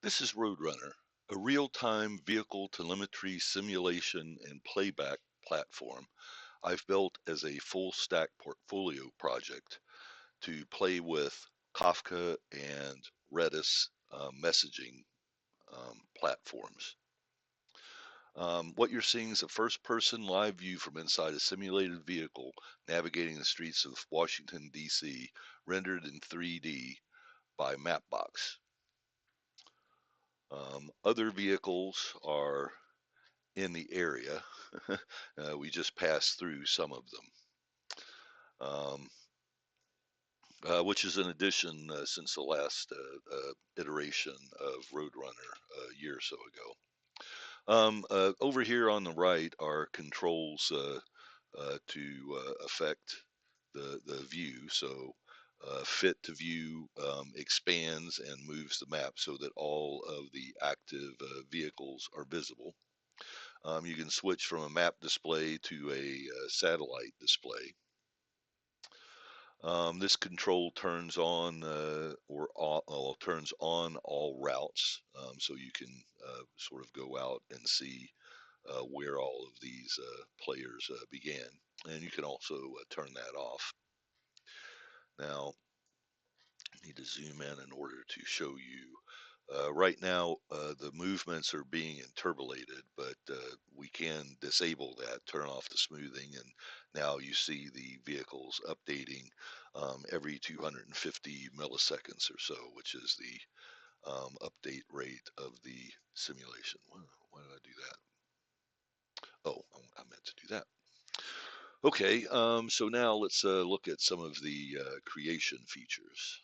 This is RoadRunner, a real-time vehicle telemetry simulation and playback platform I've built as a full stack portfolio project to play with Kafka and Redis messaging platforms. What you're seeing is a first-person live view from inside a simulated vehicle navigating the streets of Washington, D.C., rendered in 3D by Mapbox. Other vehicles are in the area. We just passed through some of them, which is an addition since the last iteration of Roadrunner a year or so ago. Over here on the right are controls to affect the view. So fit to view expands and moves the map so that all of the active vehicles are visible. You can switch from a map display to a satellite display. This control turns on turns on all routes, so you can sort of go out and see where all of these players began, and you can also turn that off. Now, I need to zoom in order to show you. Right now, the movements are being interpolated, but we can disable that, turn off the smoothing, and now you see the vehicles updating every 250 milliseconds or so, which is the update rate of the simulation. Why did I do that? Oh, I meant to do that. Okay, so now let's look at some of the creation features.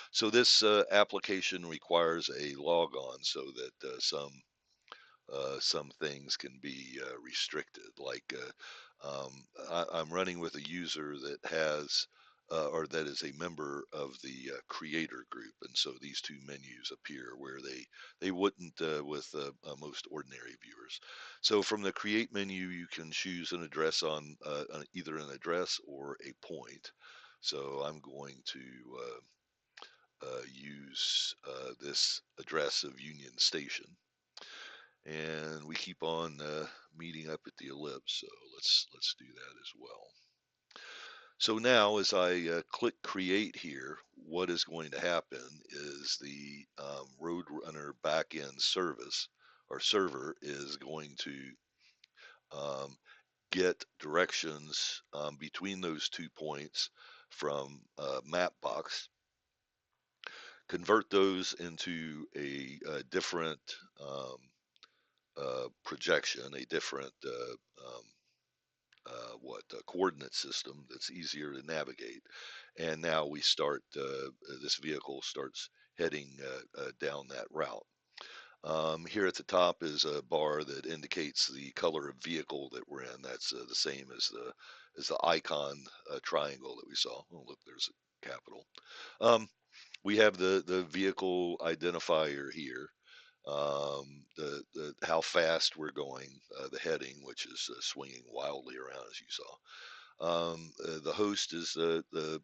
So this application requires a logon so that some things can be restricted. Like I'm running with a user that has or that is a member of the creator group, and so these two menus appear where they wouldn't with most ordinary viewers. So from the create menu, you can choose an address on either an address or a point. So I'm going to use this address of Union Station, and we keep on meeting up at the ellipse. So let's do that as well. So now, as I click create here, what is going to happen is the Roadrunner backend service or server is going to um, get directions between those 2 points from Mapbox, convert those into a different projection, a different coordinate system that's easier to navigate. And now we start, this vehicle starts heading down that route. Here at the top is a bar that indicates the color of vehicle that we're in. That's the same as the icon triangle that we saw. Oh, look, there's a capital. We have the vehicle identifier here, the how fast we're going, the heading, which is swinging wildly around as you saw. The host is the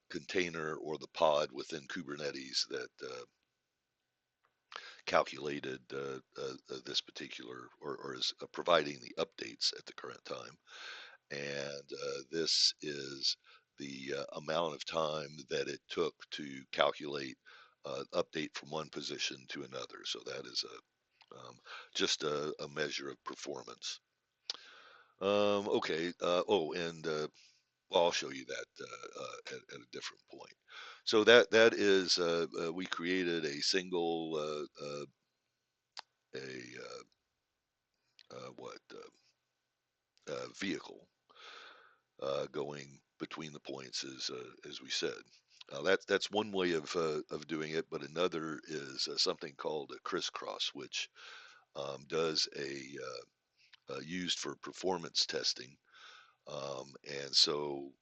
container or the pod within Kubernetes that calculated this particular or is providing the updates at the current time. And this is the amount of time that it took to calculate update from one position to another. So that is just a measure of performance. Okay. And well, I'll show you that at a different point. So that is we created a single a what vehicle going between the points as we said. That's one way of doing it, but another is something called a crisscross, which does used for performance testing. And so,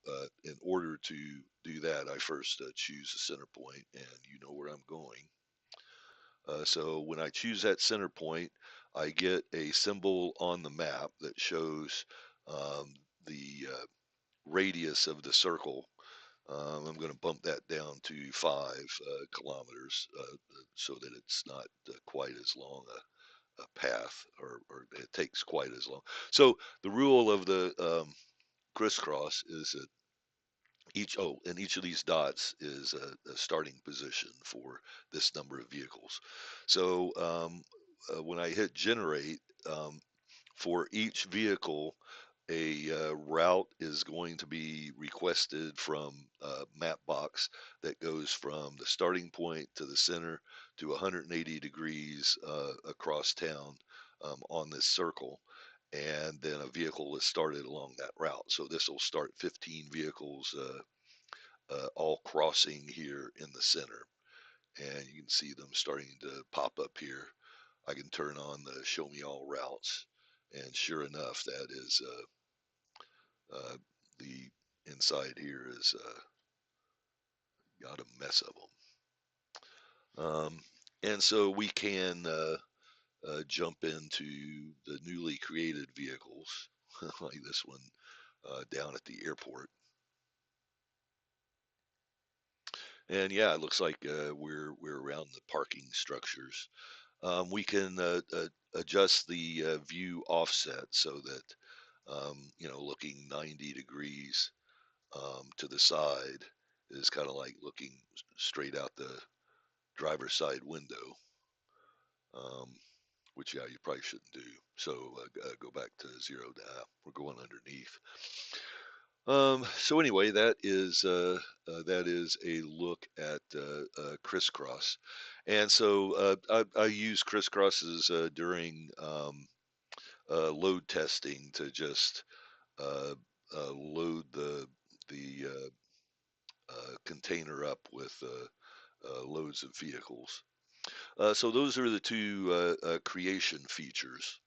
in order to do that, I first choose a center point, and you know where I'm going. So when I choose that center point, I get a symbol on the map that shows the radius of the circle I'm going to bump that down to 5 kilometers so that it's not quite as long a path, or it takes quite as long. So the rule of the crisscross is that and each of these dots is a starting position for this number of vehicles. So when I hit generate, for each vehicle, a route is going to be requested from Mapbox that goes from the starting point to the center to 180 degrees across town on this circle. And then a vehicle is started along that route. So this will start 15 vehicles all crossing here in the center. And you can see them starting to pop up here. I can turn on the show me all routes. And sure enough, that is the inside here is got a mess of them. And so we can jump into the newly created vehicles, like this one down at the airport. And yeah, it looks like we're around the parking structures. We can adjust the view offset so that looking 90 degrees to the side is kind of like looking straight out the driver's side window, um, which yeah, you probably shouldn't do. So go back to 0 now. We're going underneath. So anyway, that is a look at crisscross, and so I use crisscrosses during load testing to just uh, load the container up with loads of vehicles. So those are the two creation features.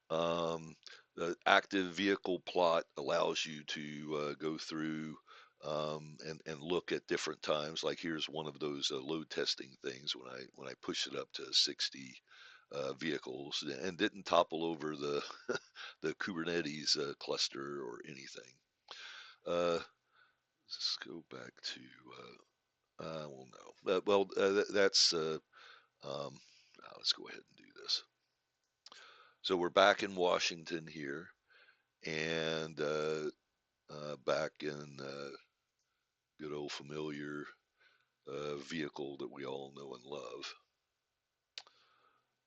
The active vehicle plot allows you to go through and look at different times. Like here's one of those load testing things when I push it up to 60 vehicles and didn't topple over the the Kubernetes cluster or anything. Let's go back to well, no, that's let's go ahead and do this. So we're back in Washington here, and back in good old familiar vehicle that we all know and love.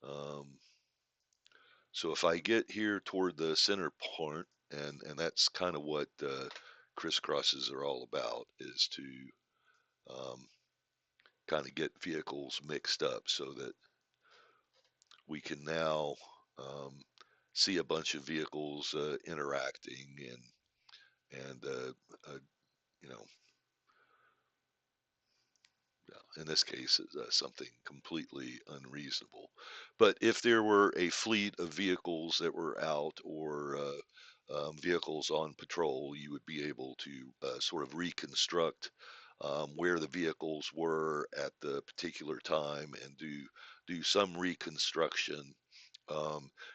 Um, so if I get here toward the center point, and that's kind of what crisscrosses are all about, is to um, kind of get vehicles mixed up so that we can now um, see a bunch of vehicles interacting and you know in this case, something completely unreasonable. But if there were a fleet of vehicles that were out or vehicles on patrol, you would be able to sort of reconstruct where the vehicles were at the particular time and do some reconstruction,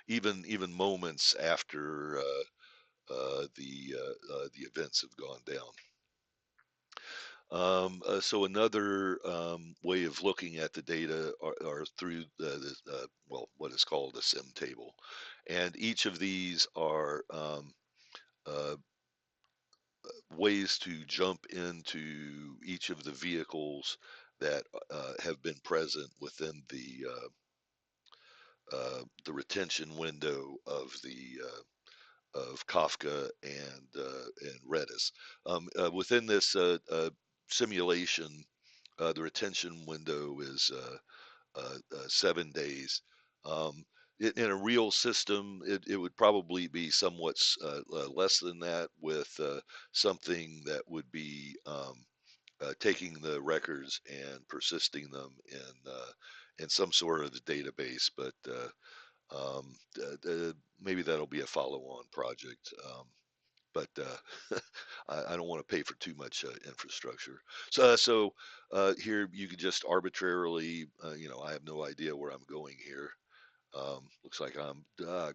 even moments after the events have gone down. So another way of looking at the data are through well, what is called a SIM table, and each of these are uh, ways to jump into each of the vehicles that have been present within the retention window of Kafka and Redis. Within this simulation, the retention window is 7 days. Um, in a real system, it would probably be somewhat less than that, with something that would be taking the records and persisting them in some sort of database. But maybe that'll be a follow-on project. But I don't want to pay for too much infrastructure. So here you could just arbitrarily, I have no idea where I'm going here. Looks like I'm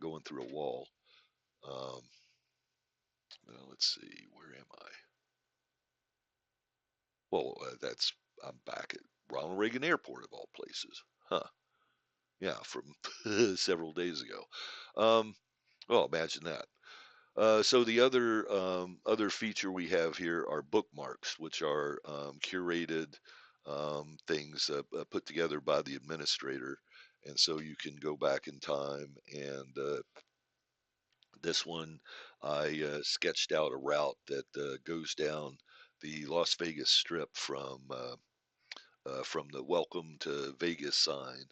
going through a wall. Um, let's see, where am I? Well, I'm back at Ronald Reagan Airport of all places. Huh. Yeah, from several days ago. Um, well, imagine that. So the other feature we have here are bookmarks, which are curated things put together by the administrator, and so you can go back in time. And this one, I sketched out a route that goes down the Las Vegas Strip from the Welcome to Vegas sign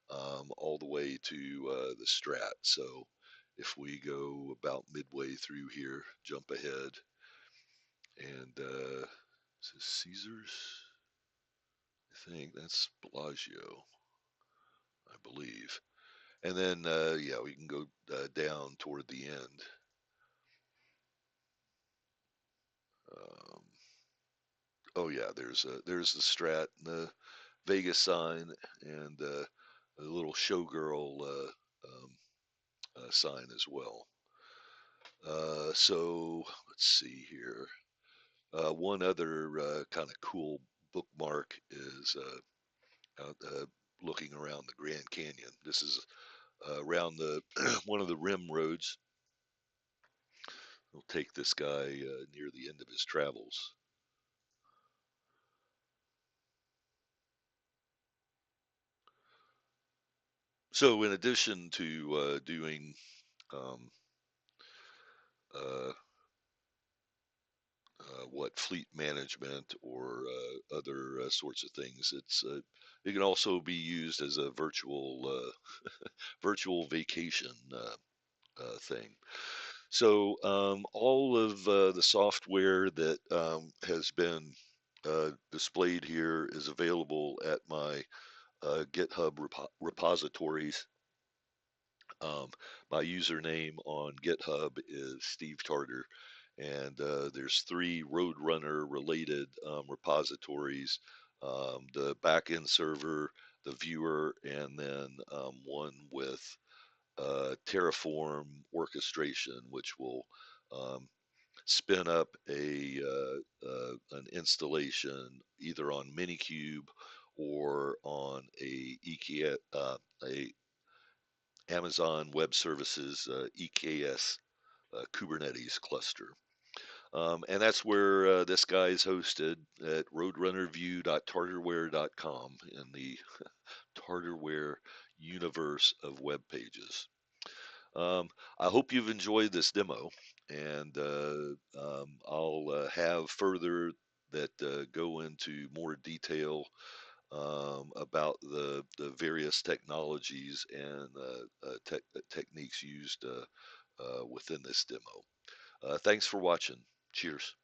all the way to the Strat. So if we go about midway through here, jump ahead, and is this Caesars? I think that's Bellagio, I believe. And then, yeah, we can go down toward the end. Um, oh yeah, there's the Strat and the Vegas sign and a little showgirl sign as well. So let's see here. One other kind of cool bookmark is out, looking around the Grand Canyon. This is around the one of the rim roads. We'll take this guy near the end of his travels. So, in addition to doing um, uh, what fleet management or other sorts of things, it can also be used as a virtual vacation thing. So all of the software that has been displayed here is available at my GitHub repositories. My username on GitHub is Steve Tarter, and there's three RoadRunner related repositories: the backend server, the viewer, and then one with Terraform orchestration, which will um, spin up an installation either on Minikube or on a Amazon Web Services EKS Kubernetes cluster. And that's where this guy is hosted at roadrunnerview.tarterware.com in the Tarterware universe of web pages. Um, I hope you've enjoyed this demo, and I'll have further that go into more detail about the various technologies and techniques used within this demo. Thanks for watching. Cheers.